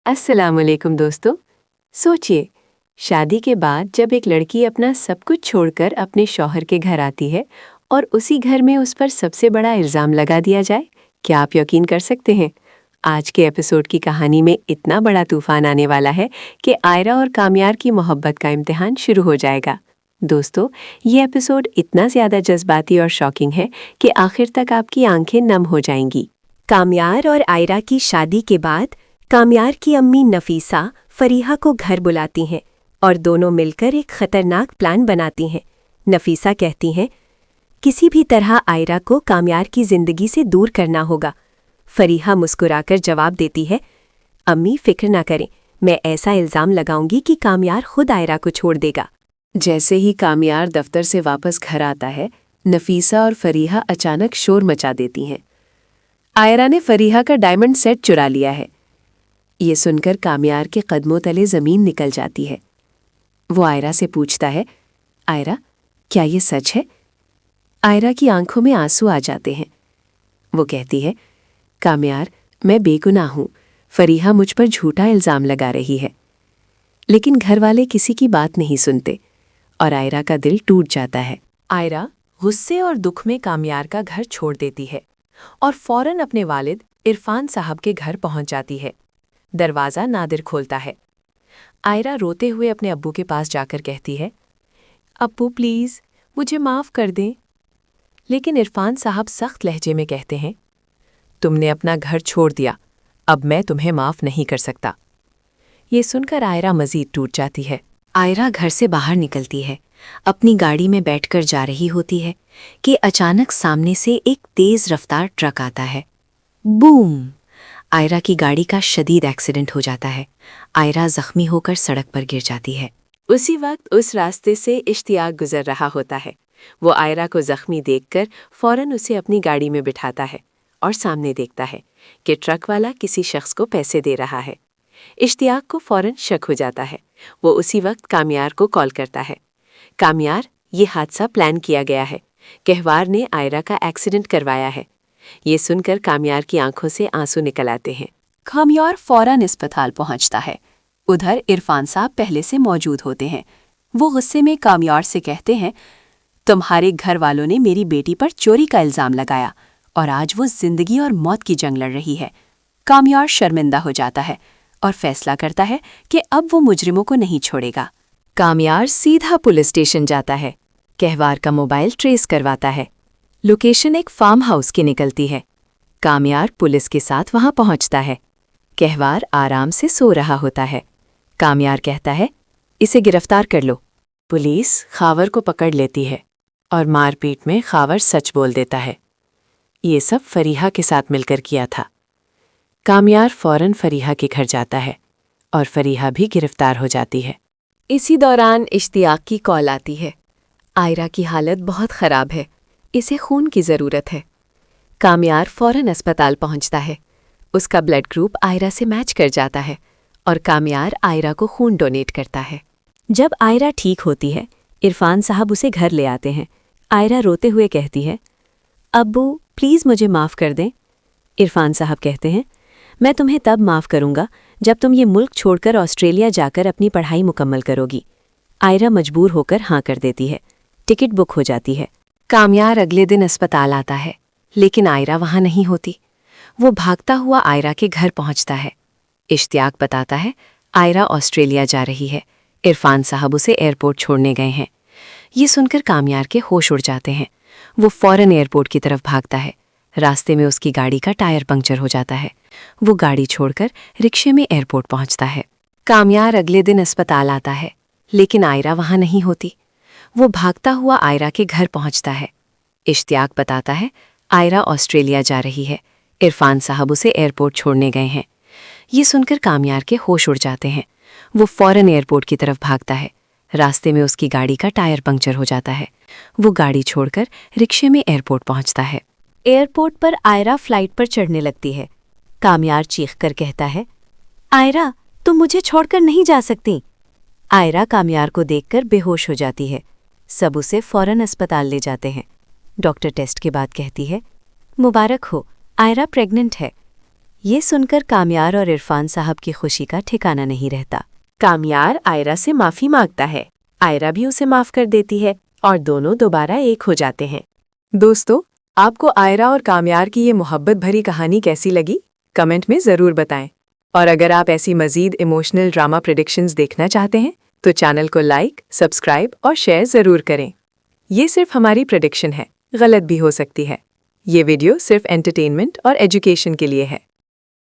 अस्सलाम वालेकुम दोस्तों। सोचिए, शादी के बाद जब एक लड़की अपना सब कुछ छोड़कर अपने शौहर के घर आती है और उसी घर में उस पर सबसे बड़ा इल्ज़ाम लगा दिया जाए, क्या आप यकीन कर सकते हैं? आज के एपिसोड की कहानी में इतना बड़ा तूफान आने वाला है कि आयरा और कामयार की मोहब्बत का इम्तिहान शुरू हो जाएगा। दोस्तों, ये एपिसोड इतना ज़्यादा जज्बाती और शॉकिंग है कि आखिर तक आपकी आंखें नम हो जाएंगी। कामयार और आयरा की शादी के बाद कामयार की अम्मी नफीसा फरीहा को घर बुलाती हैं और दोनों मिलकर एक खतरनाक प्लान बनाती हैं। नफीसा कहती हैं, किसी भी तरह आयरा को कामयार की जिंदगी से दूर करना होगा। फरीहा मुस्कुराकर जवाब देती है, अम्मी फिक्र ना करें, मैं ऐसा इल्ज़ाम लगाऊंगी कि कामयार खुद आयरा को छोड़ देगा। जैसे ही कामयार दफ्तर से वापस घर आता है, नफीसा और फरीहा अचानक शोर मचा देती हैं। आयरा ने फरीहा का डायमंड सेट चुरा लिया है। ये सुनकर कामयार के कदमों तले जमीन निकल जाती है। वो आयरा से पूछता है, आयरा, क्या ये सच है? आयरा की आंखों में आंसू आ जाते हैं। वो कहती है, कामयार, मैं बेगुनाह हूं। फरीहा मुझ पर झूठा इल्ज़ाम लगा रही है। लेकिन घर वाले किसी की बात नहीं सुनते और आयरा का दिल टूट जाता है। आयरा गुस्से और दुख में कामयार का घर छोड़ देती है और फौरन अपने वालिद इरफान साहब के घर पहुंच जाती है। दरवाज़ा नादिर खोलता है। आयरा रोते हुए अपने अब्बू के पास जाकर कहती है, अब्बू प्लीज़ मुझे माफ़ कर दें। लेकिन इरफान साहब सख्त लहजे में कहते हैं, तुमने अपना घर छोड़ दिया, अब मैं तुम्हें माफ़ नहीं कर सकता। ये सुनकर आयरा मज़ीद टूट जाती है। आयरा घर से बाहर निकलती है, अपनी गाड़ी में बैठकर जा रही होती है कि अचानक सामने से एक तेज़ रफ्तार ट्रक आता है। बूम! आयरा की गाड़ी का शदीद एक्सीडेंट हो जाता है। आयरा जख्मी होकर सड़क पर गिर जाती है। उसी वक्त उस रास्ते से इश्तियाक गुजर रहा होता है। वो आयरा को जख्मी देखकर फौरन उसे अपनी गाड़ी में बिठाता है और सामने देखता है कि ट्रक वाला किसी शख्स को पैसे दे रहा है। इश्तियाक को फौरन शक हो जाता है। वो उसी वक्त कामयार को कॉल करता है। कामयार, ये हादसा प्लान किया गया है। कहवार ने आयरा का एक्सीडेंट करवाया है। ये सुनकर कामयार की आंखों से आंसू निकल आते हैं। कामयार फौरन अस्पताल पहुंचता है। उधर इरफान साहब पहले से मौजूद होते हैं। वो गुस्से में कामयार से कहते हैं, तुम्हारे घर वालों ने मेरी बेटी पर चोरी का इल्ज़ाम लगाया और आज वो जिंदगी और मौत की जंग लड़ रही है। कामयार शर्मिंदा हो जाता है और फैसला करता है कि अब वो मुजरिमों को नहीं छोड़ेगा। कामयार सीधा पुलिस स्टेशन जाता है। कहवार का मोबाइल ट्रेस करवाता है। लोकेशन एक फार्म हाउस की निकलती है। कामयार पुलिस के साथ वहां पहुंचता है। कहवार आराम से सो रहा होता है। कामयार कहता है, इसे गिरफ्तार कर लो। पुलिस खावर को पकड़ लेती है और मारपीट में खावर सच बोल देता है। ये सब फरीहा के साथ मिलकर किया था। कामयार फौरन फरीहा के घर जाता है और फरीहा भी गिरफ्तार हो जाती है। इसी दौरान इश्तियाक की कॉल आती है। आयरा की हालत बहुत ख़राब है, इसे खून की ज़रूरत है। कामयार फौरन अस्पताल पहुंचता है। उसका ब्लड ग्रुप आयरा से मैच कर जाता है और कामयार आयरा को खून डोनेट करता है। जब आयरा ठीक होती है, इरफान साहब उसे घर ले आते हैं। आयरा रोते हुए कहती है, अब्बू प्लीज़ मुझे माफ़ कर दें। इरफान साहब कहते हैं, मैं तुम्हें तब माफ़ करूँगा जब तुम ये मुल्क छोड़कर ऑस्ट्रेलिया जाकर अपनी पढ़ाई मुकम्मल करोगी। आयरा मजबूर होकर हाँ कर देती है। टिकट बुक हो जाती है। कामयार अगले दिन अस्पताल आता है, लेकिन आयरा वहाँ नहीं होती। वो भागता हुआ आयरा के घर पहुँचता है। इश्तियाक बताता है, आयरा ऑस्ट्रेलिया जा रही है। इरफान साहब उसे एयरपोर्ट छोड़ने गए हैं। ये सुनकर कामयार के होश उड़ जाते हैं। वो फौरन एयरपोर्ट की तरफ भागता है। रास्ते में उसकी गाड़ी का टायर पंक्चर हो जाता है। वो गाड़ी छोड़कर रिक्शे में एयरपोर्ट पहुंचता है। कामयार अगले दिन अस्पताल आता है, लेकिन आयरा वहाँ नहीं होती। वो भागता हुआ आयरा के घर पहुंचता है। इश्तियाक बताता है, आयरा ऑस्ट्रेलिया जा रही है। इरफान साहब उसे एयरपोर्ट छोड़ने गए हैं। ये सुनकर कामयार के होश उड़ जाते हैं। वो फौरन एयरपोर्ट की तरफ भागता है। रास्ते में उसकी गाड़ी का टायर पंक्चर हो जाता है। वो गाड़ी छोड़कर रिक्शे में एयरपोर्ट पहुंचता है। एयरपोर्ट पर आयरा फ्लाइट पर चढ़ने लगती है। कामयार चीख कर कहता है, आयरा, तुम मुझे छोड़कर नहीं जा सकती। आयरा कामयार को देखकर बेहोश हो जाती है। सब उसे फौरन अस्पताल ले जाते हैं। डॉक्टर टेस्ट के बाद कहती है, मुबारक हो, आयरा प्रेग्नेंट है। یہ سن کر کامیار اور عرفان صاحب کی خوشی کا ٹھکانہ نہیں رہتا۔ کامیار آئرہ سے معافی مانگتا ہے، آئرہ بھی اسے معاف کر دیتی ہے اور دونوں دوبارہ ایک ہو جاتے ہیں۔ دوستو، آپ کو آئرہ اور کامیار کی یہ محبت بھری کہانی کیسی لگی؟ کمنٹ میں ضرور بتائیں۔ اور اگر آپ ایسی مزید ایموشنل ڈرامہ پریڈکشنز دیکھنا چاہتے ہیں تو چینل کو لائک، سبسکرائب اور شیئر ضرور کریں۔ یہ صرف ہماری پریڈکشن ہے، غلط بھی ہو سکتی ہے۔ یہ ویڈیو صرف انٹرٹینمنٹ اور ایجوکیشن کے لیے ہے۔